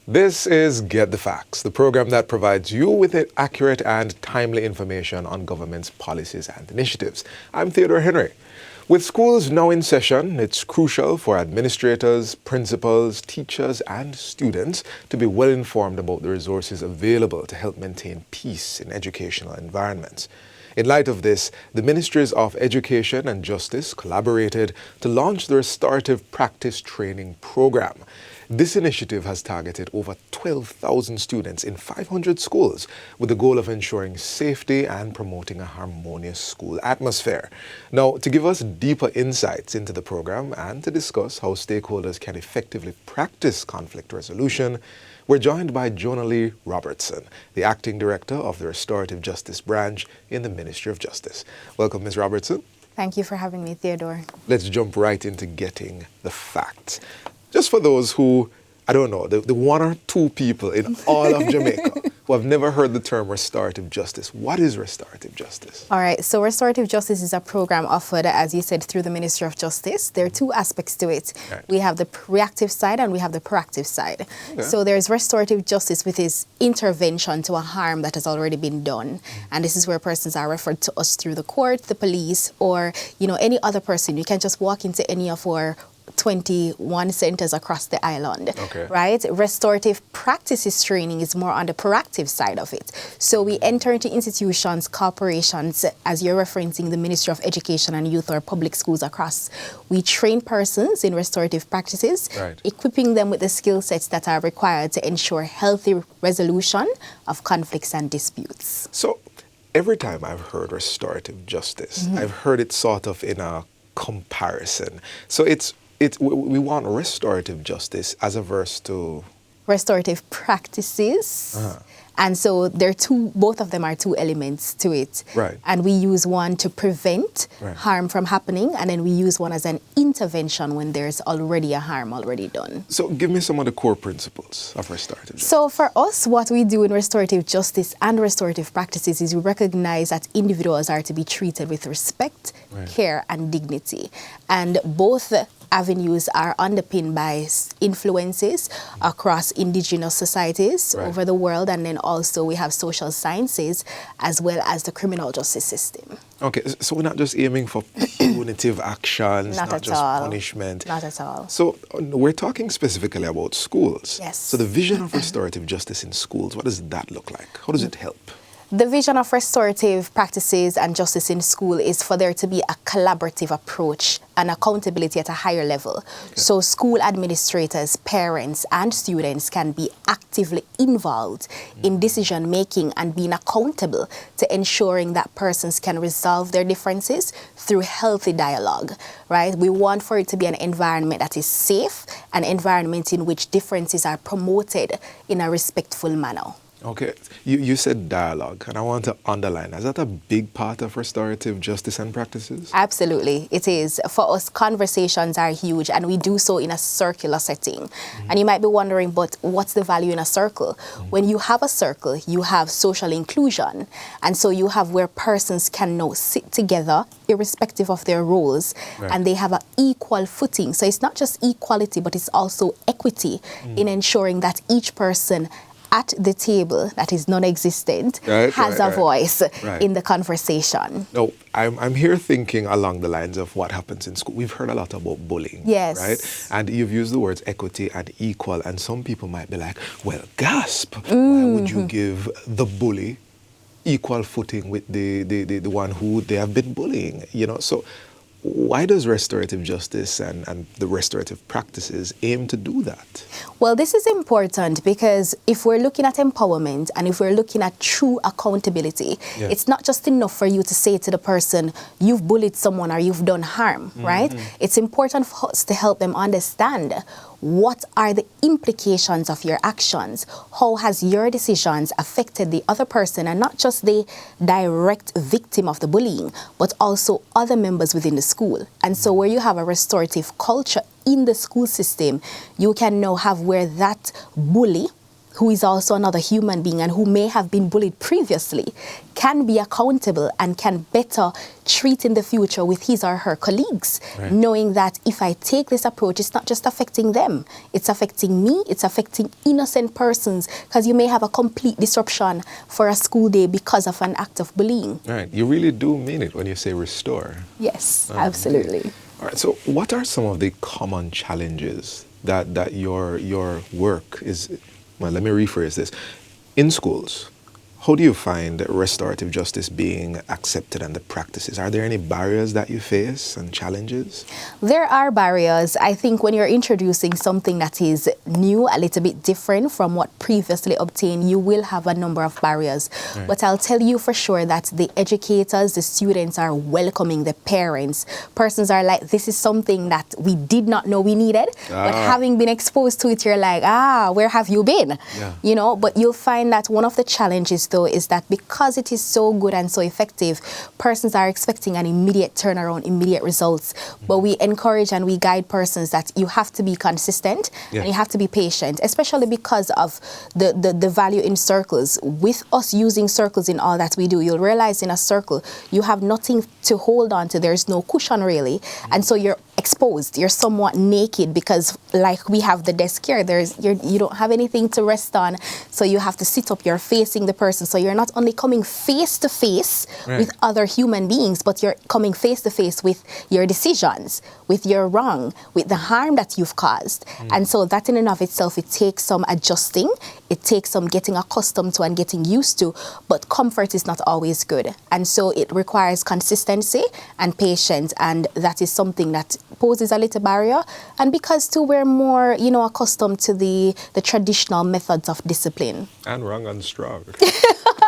This is Get the Facts, the program that provides you with accurate and timely information on government's policies and initiatives. I'm Theodore Henry. With schools now in session, it's crucial for administrators, principals, teachers, and students to be well informed about the resources available to help maintain peace in educational environments. In light of this, the Ministries of Education and Justice collaborated to launch the Restorative Practice Training Program. This initiative has targeted over 12,000 students in 500 schools with the goal of ensuring safety and promoting a harmonious school atmosphere. Now, to give us deeper insights into the program and to discuss how stakeholders can effectively practice conflict resolution, we're joined by Jonah Lee Robertson, the Acting Director of the Restorative Justice Branch in the Ministry of Justice. Welcome, Ms. Robertson. Thank you for having me, Theodore. Let's jump right into getting the facts. Just for those who, I don't know, the one or two people in all of Jamaica who have never heard the term restorative justice. What is restorative justice? All right, so restorative justice is a program offered, as you said, through the Ministry of Justice. There are two aspects to it. Right. We have the reactive side and we have the proactive side. Okay. So there's restorative justice, which is intervention to a harm that has already been done. And this is where persons are referred to us through the court, the police, or, any other person. You can just walk into any of our 21 centers across the island, right? Restorative practices training is more on the proactive side of it. So we enter into institutions, corporations, as you're referencing the Ministry of Education and Youth or public schools across. We train persons in restorative practices, equipping them with the skill sets that are required to ensure healthy resolution of conflicts and disputes. So every time I've heard restorative justice, I've heard it sort of in a comparison. So we want restorative justice as averse to restorative practices. And so both of them are two elements to it. Right. And we use one to prevent harm from happening, and then we use one as an intervention when there's already a harm already done. So give me some of the core principles of restorative justice. So for us, what we do in restorative justice and restorative practices is we recognize that individuals are to be treated with respect, care, and dignity. And both avenues are underpinned by influences across indigenous societies over the world, and then also we have social sciences as well as the criminal justice system. Okay, so we're not just aiming for punitive actions, not just punishment. Not at all. So we're talking specifically about schools. Yes. So the vision of restorative justice in schools, what does that look like? How does it help? The vision of restorative practices and justice in school is for there to be a collaborative approach and accountability at a higher level. So school administrators, parents, and students can be actively involved in decision making and being accountable to ensuring that persons can resolve their differences through healthy dialogue, right? We want for it to be an environment that is safe, an environment in which differences are promoted in a respectful manner. Okay, you said dialogue, and I want to underline, is that a big part of restorative justice and practices? Absolutely, it is. For us, conversations are huge, and we do so in a circular setting. And you might be wondering, but what's the value in a circle? When you have a circle, you have social inclusion, and so you have where persons can now sit together, irrespective of their roles, and they have an equal footing. So it's not just equality, but it's also equity in ensuring that each person at the table that is non-existent has a voice in the conversation. No, I'm here thinking along the lines of what happens in school. We've heard a lot about bullying, right? And you've used the words equity and equal, and some people might be like, well, gasp, why would you give the bully equal footing with the one who they have been bullying, So why does restorative justice and the restorative practices aim to do that? Well, this is important because if we're looking at empowerment and if we're looking at true accountability, it's not just enough for you to say to the person, you've bullied someone or you've done harm, right? It's important for us to help them understand what are the implications of your actions? How has your decisions affected the other person, and not just the direct victim of the bullying, but also other members within the school? And so where you have a restorative culture in the school system, you can now have where that bully who is also another human being and who may have been bullied previously, can be accountable and can better treat in the future with his or her colleagues, knowing that if I take this approach, it's not just affecting them, it's affecting me, it's affecting innocent persons, because you may have a complete disruption for a school day because of an act of bullying. Right. You really do mean it when you say restore. Yes, absolutely. All right. So what are some of the common challenges that your work is, well, let me rephrase this. In schools, how do you find restorative justice being accepted and the practices? Are there any barriers that you face and challenges? There are barriers. I think when you're introducing something that is new, a little bit different from what previously obtained, you will have a number of barriers. Right. But I'll tell you for sure that the educators, the students are welcoming, the parents. Persons are like, this is something that we did not know we needed. But having been exposed to it, you're like, where have you been? Yeah. You know, but you'll find that one of the challenges though is that because it is so good and so effective, persons are expecting an immediate turnaround, immediate results. But we encourage and we guide persons that you have to be consistent and you have to be patient, especially because of the value in circles. With us using circles in all that we do, you'll realize in a circle, you have nothing to hold on to. There's no cushion really. And so you're exposed, you're somewhat naked because like we have the desk here, you don't have anything to rest on. So you have to sit up, you're facing the person. So you're not only coming face to face with other human beings, but you're coming face to face with your decisions, with your wrong, with the harm that you've caused. And so that in and of itself, it takes some adjusting, it takes some getting accustomed to and getting used to, but comfort is not always good. And so it requires consistency and patience, and that is something that poses a little barrier. And because too we're more, accustomed to the traditional methods of discipline. And wrong and strong.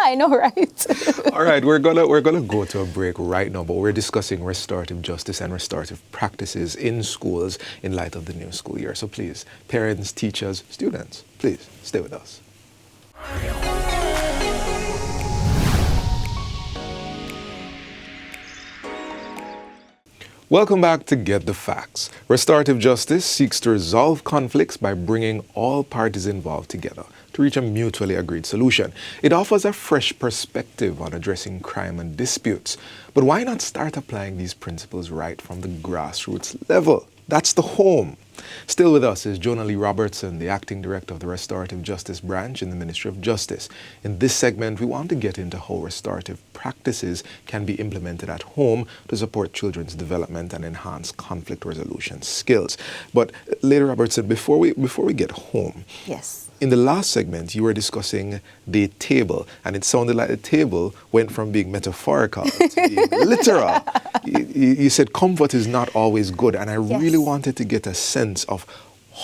I know, right? All right, we're gonna go to a break right now, but we're discussing restorative justice and restorative practices in schools in light of the new school year. So please, parents, teachers, students, please stay with us. Welcome back to Get the Facts. Restorative justice seeks to resolve conflicts by bringing all parties involved together to reach a mutually agreed solution. It offers a fresh perspective on addressing crime and disputes. But why not start applying these principles right from the grassroots level? That's the home. Still with us is Jonah Lee Robertson, the Acting Director of the Restorative Justice Branch in the Ministry of Justice. In this segment, we want to get into how restorative practices can be implemented at home to support children's development and enhance conflict resolution skills. But Lady Robertson, before we get home, yes. In the last segment, you were discussing the table, and it sounded like the table went from being metaphorical to being literal. You said comfort is not always good, and I really wanted to get a sense of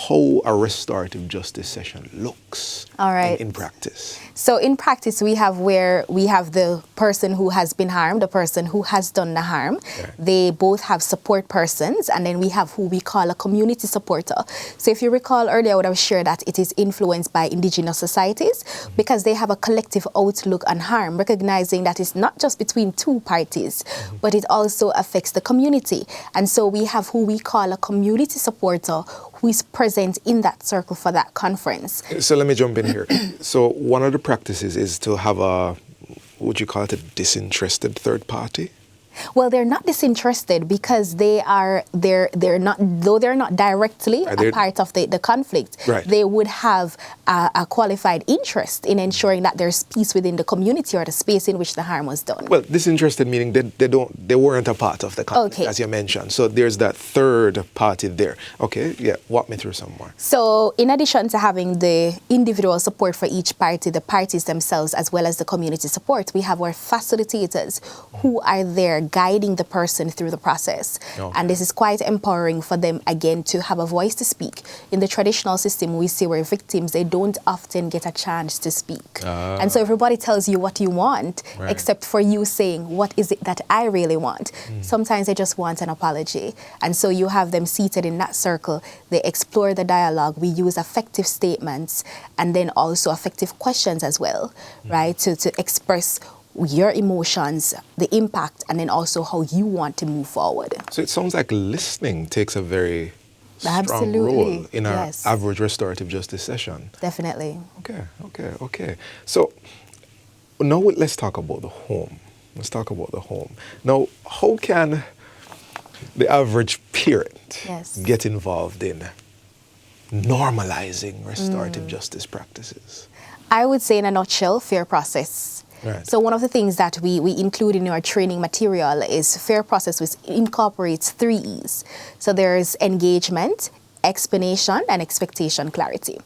how a restorative justice session looks in practice. So in practice, we have the person who has been harmed, the person who has done the harm. Yeah. They both have support persons, and then we have who we call a community supporter. So if you recall earlier, I would have shared that it is influenced by indigenous societies because they have a collective outlook on harm, recognizing that it's not just between two parties, but it also affects the community. And so we have who we call a community supporter who is present in that circle for that conference. So let me jump in here. So one of the practices is to have would you call it a disinterested third party? Well, they're not disinterested because they're not directly a part of the conflict. Right. They would have a qualified interest in ensuring that there's peace within the community or the space in which the harm was done. Well, disinterested meaning they weren't a part of the conflict, as you mentioned. So there's that third party there. Okay, yeah, walk me through some more. So in addition to having the individual support for each party, the parties themselves, as well as the community support, we have our facilitators who are there guiding the person through the process. Okay. And this is quite empowering for them, again, to have a voice to speak. In the traditional system, we see where victims, they don't often get a chance to speak. And so everybody tells you what you want, except for you saying, what is it that I really want? Sometimes they just want an apology. And so you have them seated in that circle. They explore the dialogue. We use effective statements and then also effective questions as well, right, to express your emotions, the impact, and then also how you want to move forward. So it sounds like listening takes a very strong role in our average restorative justice session. Definitely. Okay. So now let's talk about the home. Now, how can the average parent get involved in normalizing restorative justice practices? I would say in a nutshell, fair process. Right. So one of the things that we include in our training material is fair process, which incorporates 3 E's. So there's engagement, explanation, and expectation clarity.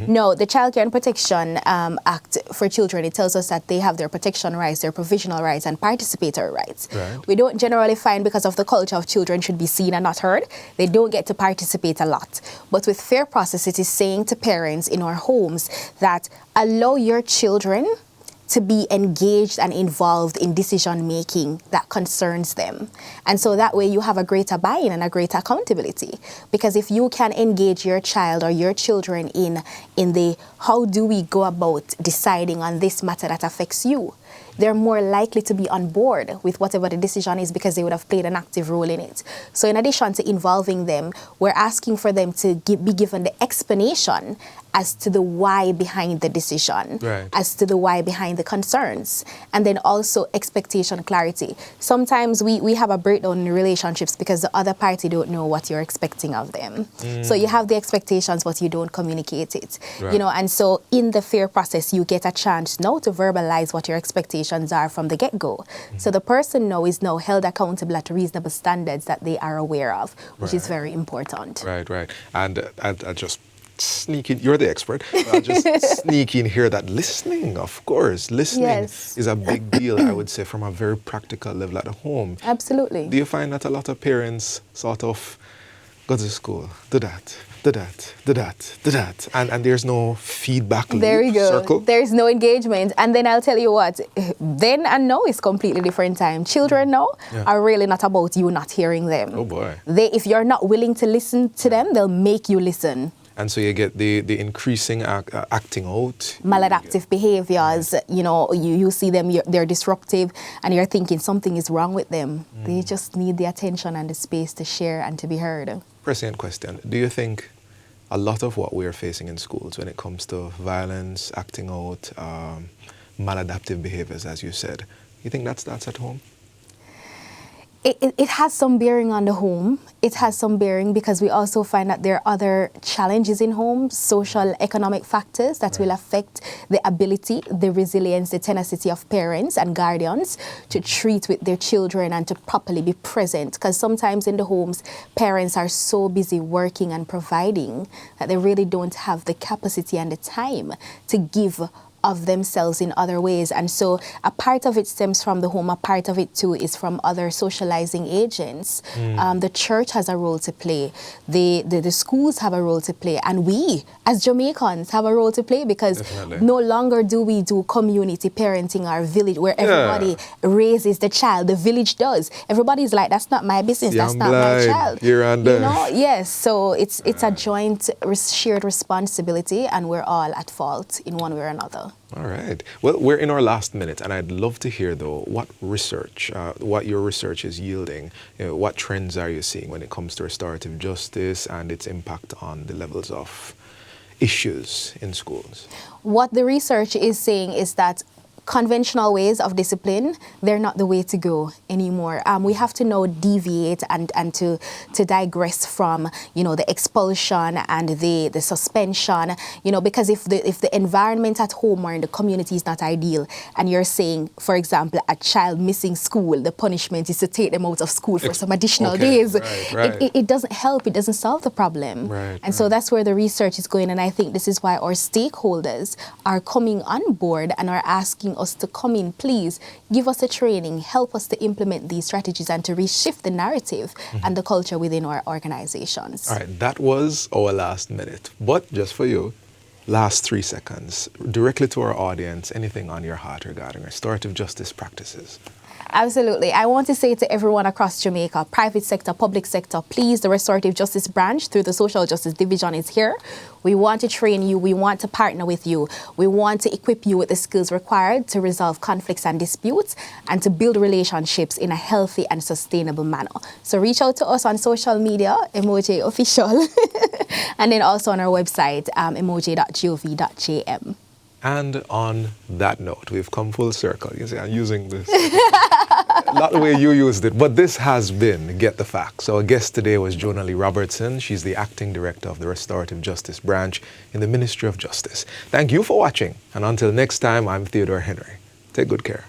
Now, the Child Care and Protection Act for children, it tells us that they have their protection rights, their provisional rights, and participatory rights. Right. We don't generally find, because of the culture of children should be seen and not heard, they don't get to participate a lot. But with fair process, it is saying to parents in our homes that allow your children to be engaged and involved in decision making that concerns them. And so that way you have a greater buy-in and a greater accountability. Because if you can engage your child or your children in the how do we go about deciding on this matter that affects you, they're more likely to be on board with whatever the decision is because they would have played an active role in it. So in addition to involving them, we're asking for them to be given the explanation as to the why behind the decision, as to the why behind the concerns, and then also expectation clarity. Sometimes we have a breakdown in relationships because the other party don't know what you're expecting of them. So you have the expectations, but you don't communicate it. You know, and so in the fair process, you get a chance now to verbalize what your expectations are from the get-go. So the person now is now held accountable at reasonable standards that they are aware of, which is very important. Right. And I just sneak in, you're the expert, I'll just sneak in here that listening is a big deal, I would say, from a very practical level at home. Absolutely. Do you find that a lot of parents sort of go to school, do that, and there's no feedback loop, there you go. Circle? There's no engagement. And then I'll tell you what, then and now is completely different time. Children now are really not about you not hearing them. Oh boy. If you're not willing to listen to them, they'll make you listen. And so you get the increasing acting out. Maladaptive behaviors, you know, you see them, they're disruptive, and you're thinking something is wrong with them. They just need the attention and the space to share and to be heard. Prescient question. Do you think a lot of what we're facing in schools when it comes to violence, acting out, maladaptive behaviors, as you said, you think that's at home? It has some bearing on the home. It has some bearing because we also find that there are other challenges in homes, social, economic factors that will affect the ability, the resilience, the tenacity of parents and guardians to treat with their children and to properly be present. Because sometimes in the homes, parents are so busy working and providing that they really don't have the capacity and the time to give of themselves in other ways. And so a part of it stems from the home, a part of it too is from other socializing agents. The church has a role to play, the schools have a role to play, and we as Jamaicans have a role to play because no longer do we do community parenting, our village where everybody raises the child. The village does. Everybody's like, that's not my business, that's not my child. You're on there. You know, yes. So it's a joint shared responsibility, and we're all at fault in one way or another. All right. Well, we're in our last minute, and I'd love to hear, though, what your research is yielding. You know, what trends are you seeing when it comes to restorative justice and its impact on the levels of issues in schools? What the research is saying is that conventional ways of discipline, they're not the way to go anymore. We have to now deviate and to digress from, you know, the expulsion and the suspension, you know, because if the environment at home or in the community is not ideal, and you're saying, for example, a child missing school, the punishment is to take them out of school for some additional days. It doesn't help, it doesn't solve the problem. So that's where the research is going, and I think this is why our stakeholders are coming on board and are asking us to come in, please give us a training, help us to implement these strategies and to reshift the narrative and the culture within our organizations. All right, that was our last minute, but just for you, last 3 seconds, directly to our audience, anything on your heart regarding restorative justice practices? Absolutely. I want to say to everyone across Jamaica, private sector, public sector, please, the Restorative Justice branch through the Social Justice Division is here. We want to train you. We want to partner with you. We want to equip you with the skills required to resolve conflicts and disputes and to build relationships in a healthy and sustainable manner. So reach out to us on social media, Emoji Official, and then also on our website, emoji.gov.jm. And on that note, we've come full circle. You see, I'm using this. Not the way you used it, but this has been Get the Facts. So our guest today was Jonah Lee Robertson. She's the Acting Director of the Restorative Justice Branch in the Ministry of Justice. Thank you for watching. And until next time, I'm Theodore Henry. Take good care.